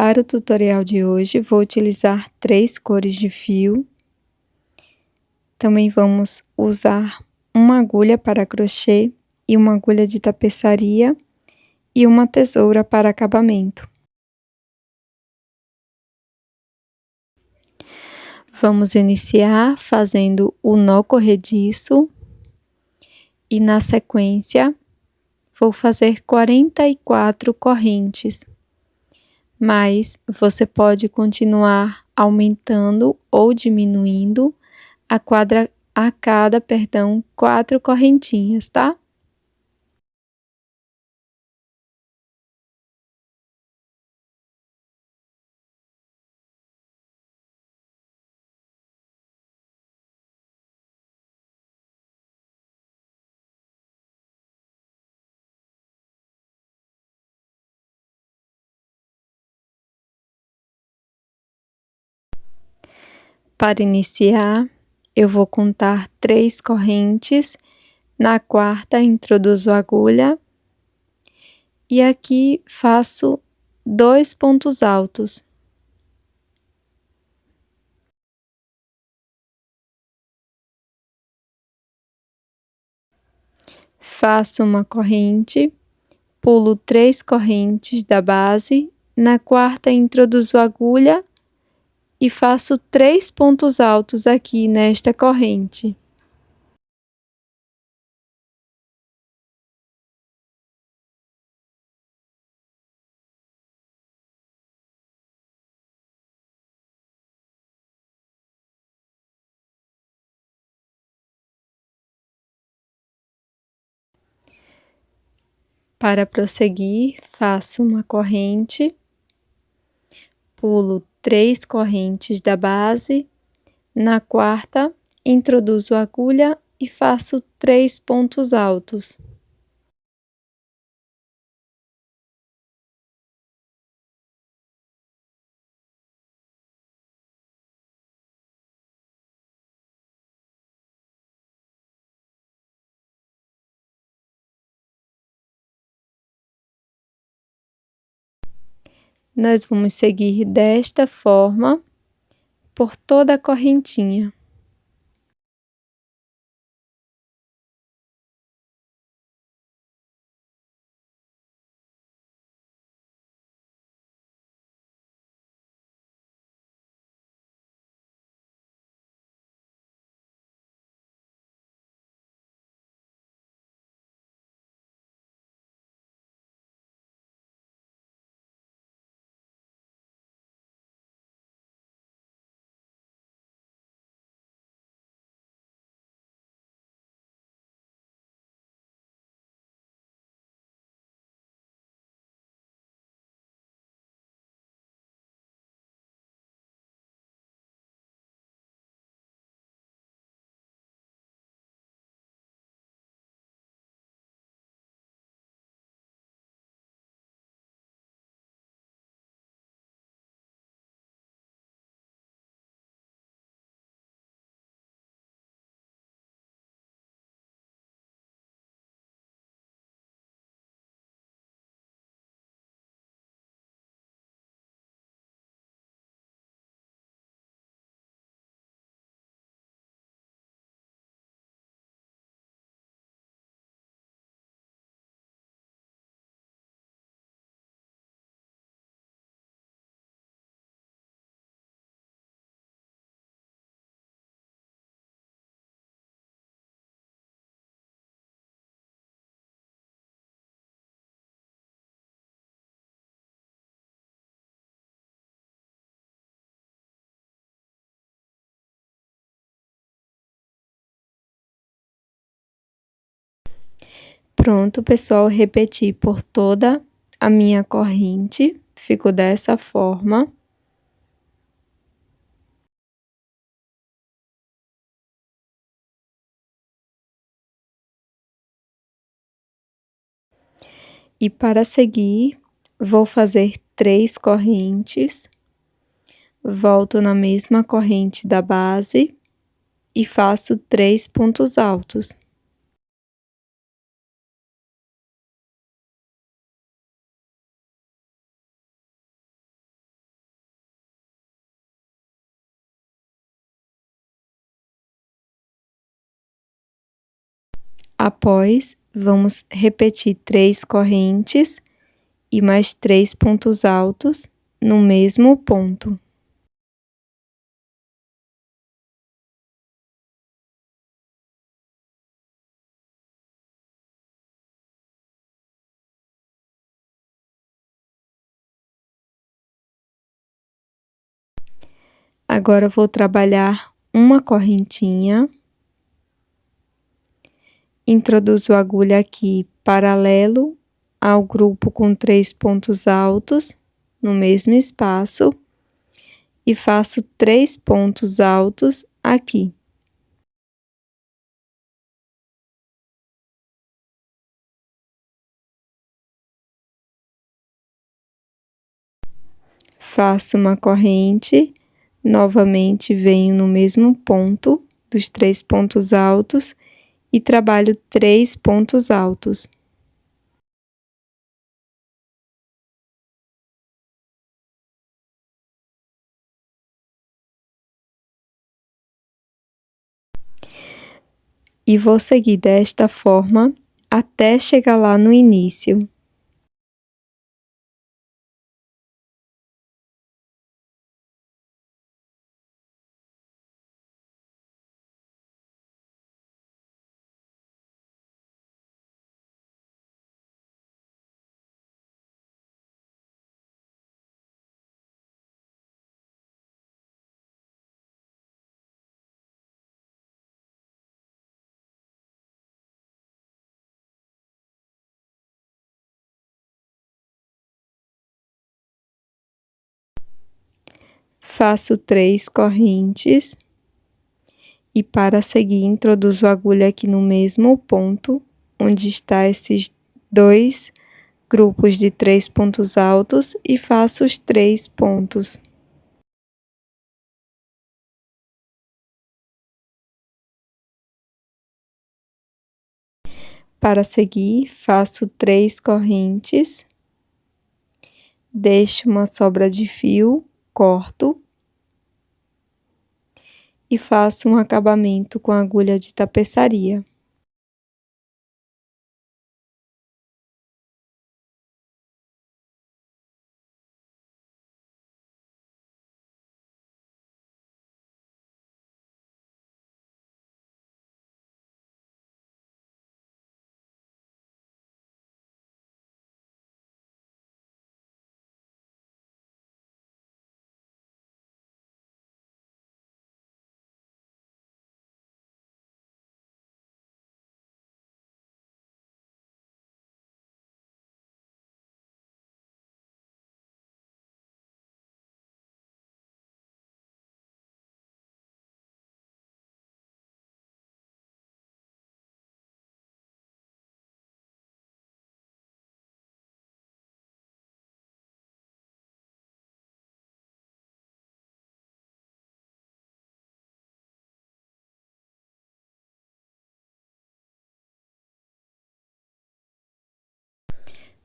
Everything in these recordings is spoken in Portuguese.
Para o tutorial de hoje, vou utilizar 3 cores de fio. Também vamos usar uma agulha para crochê e uma agulha de tapeçaria e uma tesoura para acabamento. Vamos iniciar fazendo o nó corrediço e, na sequência, vou fazer 44 correntes. Mas você pode continuar aumentando ou diminuindo a cada 4 correntinhas, tá? Para iniciar, eu vou contar 3 correntes, na quarta introduzo a agulha e aqui faço 2 pontos altos. Faço uma corrente, pulo 3 correntes da base, na quarta introduzo a agulha e faço 3 pontos altos aqui nesta corrente. Para prosseguir, faço uma corrente, pulo 3 correntes da base, na quarta introduzo a agulha e faço 3 pontos altos. Nós vamos seguir desta forma por toda a correntinha. Pronto, pessoal, repeti por toda a minha corrente, ficou dessa forma. E para seguir, vou fazer 3 correntes, volto na mesma corrente da base e faço 3 pontos altos. Após, vamos repetir 3 correntes e mais 3 pontos altos no mesmo ponto. Agora vou trabalhar uma correntinha. Introduzo a agulha aqui paralelo ao grupo com 3 pontos altos no mesmo espaço e faço 3 pontos altos aqui. Faço uma corrente, novamente venho no mesmo ponto dos 3 pontos altos e trabalho 3 pontos altos. E vou seguir desta forma até chegar lá no início. Faço 3 correntes e para seguir introduzo a agulha aqui no mesmo ponto onde está esses 2 grupos de 3 pontos altos e faço os 3 pontos. Para seguir, faço 3 correntes, deixo uma sobra de fio, corto e faço um acabamento com agulha de tapeçaria.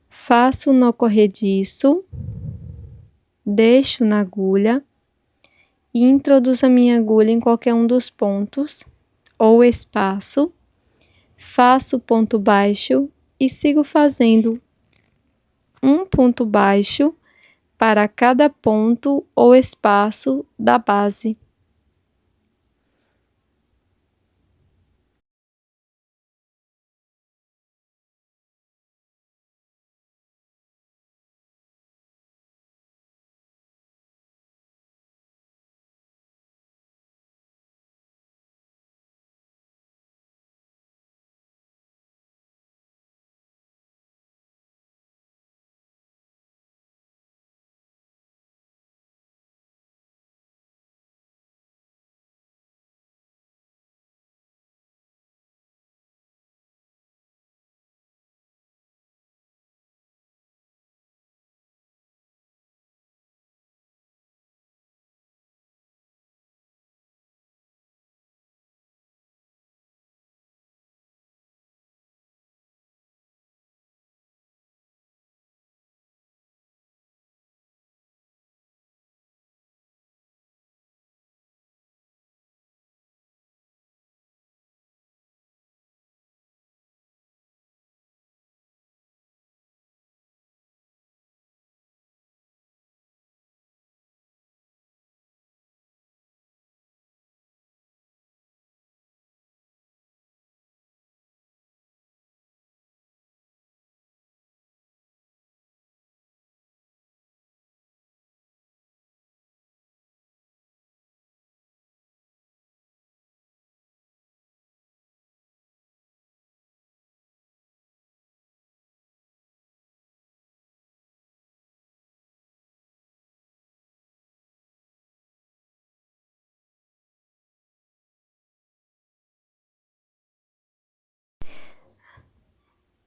Faço nó corrediço, deixo na agulha e introduzo a minha agulha em qualquer um dos pontos ou espaço, faço ponto baixo e sigo fazendo um ponto baixo para cada ponto ou espaço da base.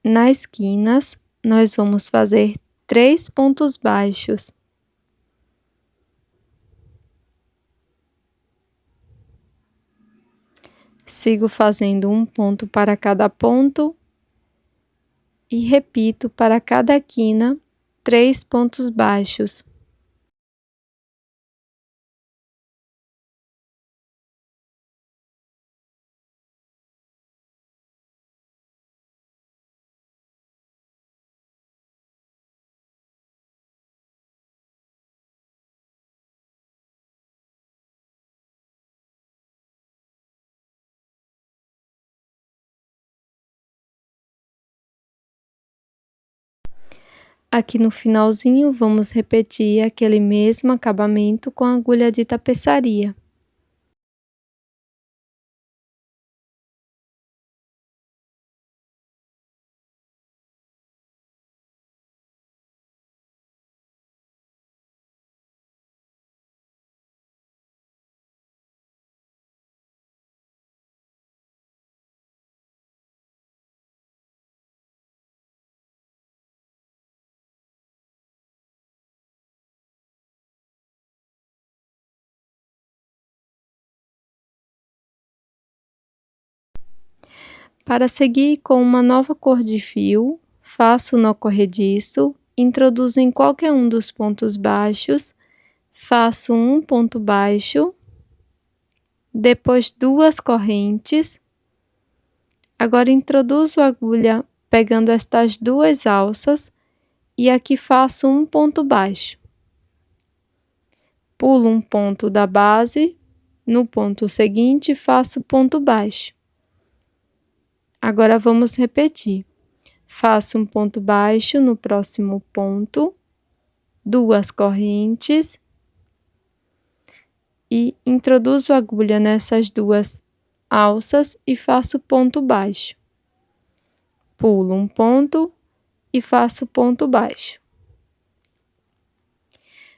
Nas quinas, nós vamos fazer 3 pontos baixos. Sigo fazendo um ponto para cada ponto e repito para cada quina 3 pontos baixos. Aqui no finalzinho, vamos repetir aquele mesmo acabamento com a agulha de tapeçaria. Para seguir com uma nova cor de fio, faço nó corrediço, introduzo em qualquer um dos pontos baixos, faço um ponto baixo, depois 2 correntes. Agora introduzo a agulha pegando estas 2 alças e aqui faço um ponto baixo. Pulo um ponto da base, no ponto seguinte faço ponto baixo. Agora vamos repetir. Faço um ponto baixo no próximo ponto, 2 correntes e introduzo a agulha nessas 2 alças e faço ponto baixo. Pulo um ponto e faço ponto baixo.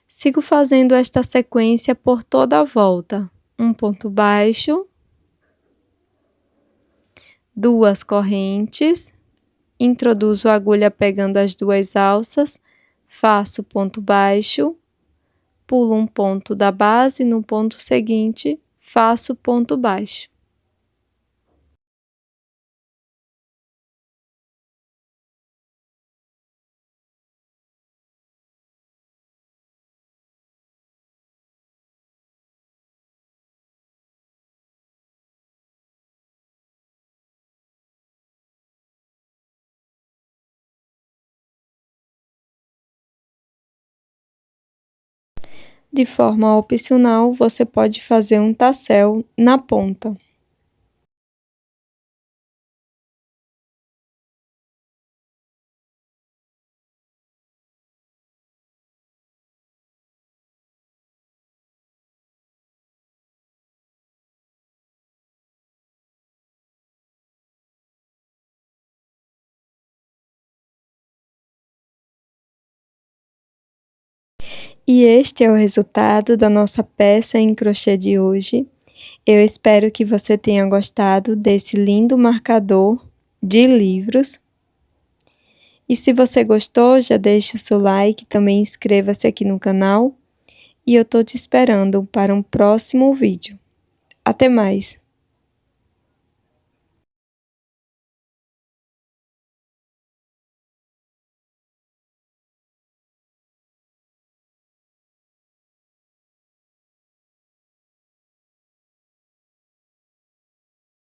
Sigo fazendo esta sequência por toda a volta. Um ponto baixo, 2 correntes, introduzo a agulha pegando as 2 alças, faço ponto baixo, pulo um ponto da base, no ponto seguinte, faço ponto baixo. De forma opcional, você pode fazer um tassel na ponta. E este é o resultado da nossa peça em crochê de hoje. Eu espero que você tenha gostado desse lindo marcador de livros. E se você gostou, já deixa o seu like, também inscreva-se aqui no canal. E eu tô te esperando para um próximo vídeo. Até mais!